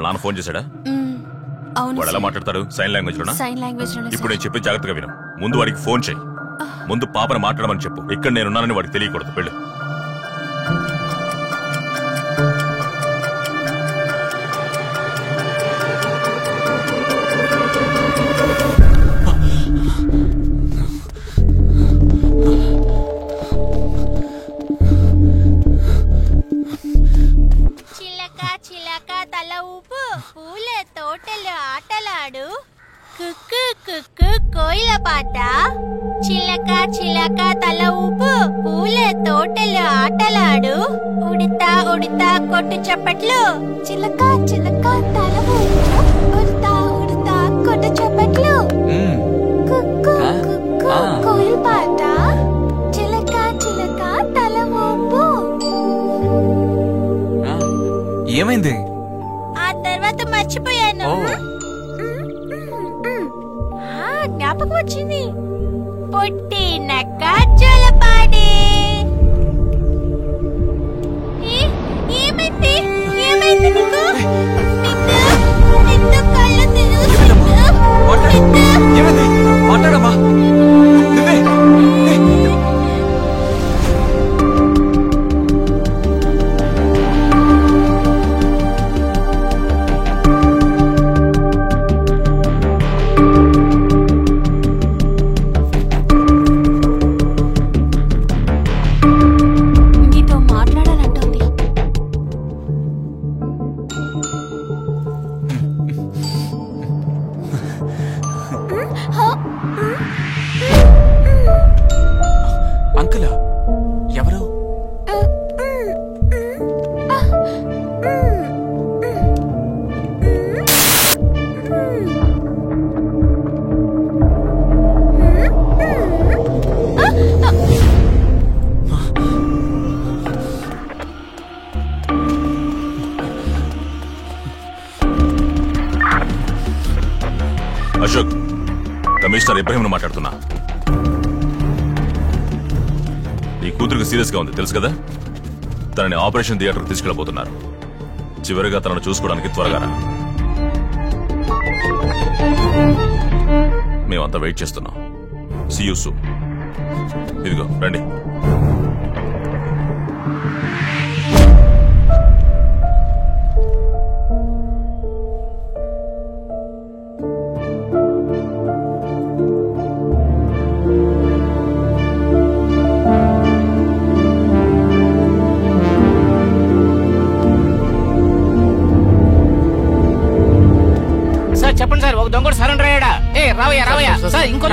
నాన్న ఫోన్ చేశాడా? అవును. వాడు ఎలా మాట్లాడతాడు? సైన్ లాంగ్వేజ్ లోనా? సైన్ లాంగ్వేజ్ లోనే. ఇప్పుడు నేను చెప్పి జాగ్రత్తగా విను. ముందు వాడికి ఫోన్ చేయి. ముందు పాపను మాట్లాడమని చెప్పు. ఇక్కడ నేనున్నానని వాడికి తెలియకూడదు. వెళ్ళు. పూల తోటలో ఆటలాడు కుక్కు కుక్కు కోయిల పాట. చిలక చిలక తల ఊపు పూల తోటలో ఆటలాడు. ఉడతా ఉడతా కొట్టు చప్పట్లు. చిలక చిలక తల ఊపు ఉడతా ఉడతా కొట్టు చప్పట్లు. కుక్కు కుక్కు కోయిల పాట. చిలక చిలక తల ఊపు. ఏమైంది? తర్వాత మర్చిపోయాను. జ్ఞాపకం వచ్చింది. పుట్టినక్క జలపాడే. ఏమైంది ఏమైంది నీకు? నిన్ను కళ్ళు మాట్లాడమ్మా. అంకులా? ఎవరు? అశోక్, కమిషనర్ ఇబ్రహీంను మాట్లాడుతున్నా. నీ కూతురికి సీరియస్ గా ఉంది తెలుసు కదా? తనని ఆపరేషన్ థియేటర్ తీసుకెళ్లబోతున్నారు. చివరిగా తనను చూసుకోవడానికి త్వరగా రా. మేమంతా వెయిట్ చేస్తున్నాం. See you soon. ఇదిగో రండి. చెప్పండి సార్, ఒక దొంగడు సరెండర్ అయ్యాడా? రావయ్యా రావయ్యా సార్. ఇంకో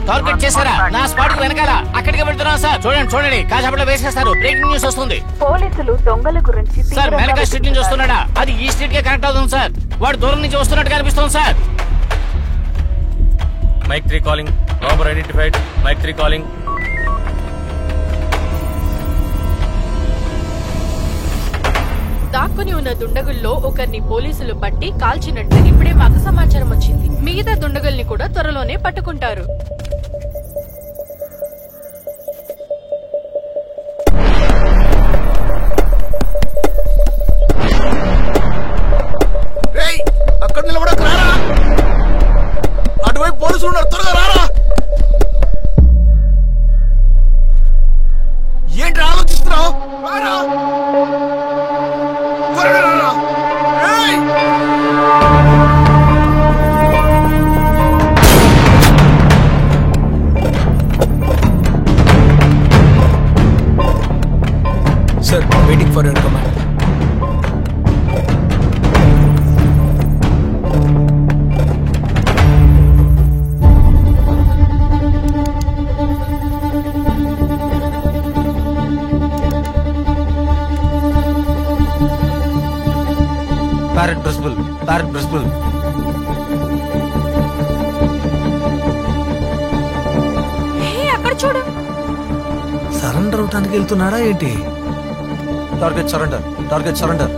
టార్గెట్ చేశారా? నా స్పాట్ కు వెనకాల అక్కడికి వెళ్తున్నా సార్. చూడండి చూడండి, కాసేపట్లో వేసేస్తారు. బ్రేకింగ్ న్యూస్ వస్తుంది. పోలీసులు దొంగల గురించి సార్ మెనకా స్ట్రీట్ నుంచి వస్తున్నాడా? అది ఈ స్ట్రీట్ కే కనెక్ట్ అవుతుంది సార్. వాడు దూరం నుంచి వస్తున్నట్టు కనిపిస్తుంది sir. Mike 3 calling. Robber identified. Mike 3 calling. దాక్కుని ఉన్న దుండగుల్లో ఒకరిని పోలీసులు పట్టి కాల్చినట్టు ఇప్పుడే మాకు సమాచారం వచ్చింది. మిగతా దుండగుల్ని కూడా త్వరలోనే పట్టుకుంటారు. అక్కడ నిలబడకు, రారా. అటువైపు పోలీసులు ఉన్నారు, త్వరగా రారా. ఏంటి ఆలోచిస్తున్నావు? రారా. Sir, waiting for your command. Parrot Bristol. Parrot Bristol. అక్కడ చూడు. సరెండర్ అవటానికి వెళ్తున్నాడా ఏంటి? Target surrender. Target surrender.